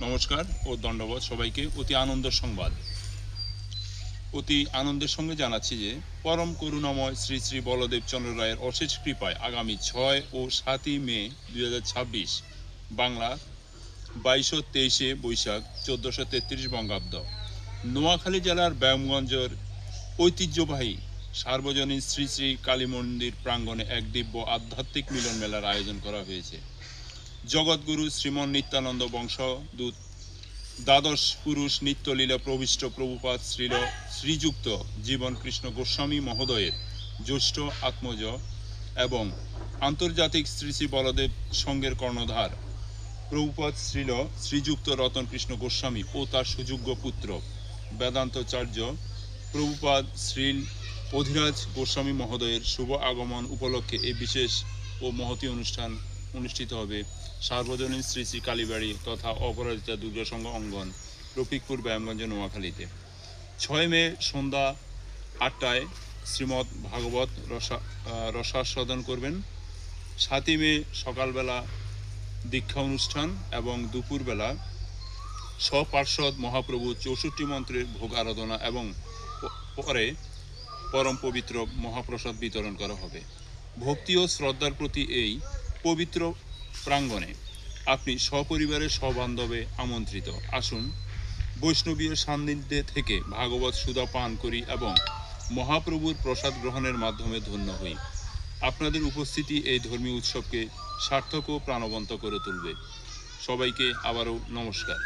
নমস্কার ও দণ্ডবোধ সবাইকে। অতি আনন্দের সঙ্গে জানাচ্ছি যে পরম করুণাময় শ্রী শ্রী বলদেব চন্দ্র রায়ের অশেষ কৃপায় আগামী 6 ও 7ই মে 2026 বাংলা 2223 বৈশাখ 1433 বঙ্গাব্দ নোয়াখালী জেলার ব্যায়ামগঞ্জের ঐতিহ্যবাহী সার্বজনীন শ্রী শ্রী কালী মন্দির প্রাঙ্গণে এক দিব্য আধ্যাত্মিক মিলন মেলার আয়োজন করা হয়েছে। জগৎগুরু শ্রীমন নিত্যানন্দ বংশদূত দ্বাদশ পুরুষ নিত্যলীলা প্রবিষ্ট প্রভুপাদ শ্রীযুক্ত জীবন কৃষ্ণ গোস্বামী মহোদয়ের জ্যেষ্ঠ আত্মজ এবং আন্তর্জাতিক শ্রী শ্রী বলদেব সংঘের কর্ণধার প্রভুপাদ শ্রীযুক্ত রতন কৃষ্ণ গোস্বামী ও তার সুযোগ্য পুত্র বেদান্তাচার্য প্রভুপাদ শ্রী অধিরাজ গোস্বামী মহোদয়ের শুভ আগমন উপলক্ষে এই বিশেষ ও মহতী অনুষ্ঠান অনুষ্ঠিত হবে সার্বজনীন শ্রী শ্রী কালীবাড়ি তথা অপরাজিতা দুর্গাসংঘ অঙ্গন, রফিকপুর ব্যায়ামগঞ্জ, নোয়াখালীতে। 6 মে সন্ধ্যা 8টায় শ্রীমদ্ ভাগবত রসাস্বাদন করবেন। 7ই মে সকালবেলা দীক্ষা অনুষ্ঠান এবং দুপুরবেলা স্বপার্ষদ মহাপ্রভু 64 মন্ত্রের ভোগ আরাধনা এবং পরে পরম পবিত্র মহাপ্রসাদ বিতরণ করা হবে। ভক্তি ও শ্রদ্ধার প্রতি এই পবিত্র প্রাঙ্গণে আপনি সপরিবারের সবান্ধবে আমন্ত্রিত। আসুন বৈষ্ণবীয় সান্নিধ্যে থেকে ভাগবত সুধা পান করি এবং মহাপ্রভুর প্রসাদ গ্রহণের মাধ্যমে ধন্য হই। আপনাদের উপস্থিতি এই ধর্মীয় উৎসবকে সার্থক ও প্রাণবন্ত করে তুলবে। সবাইকে আবারও নমস্কার।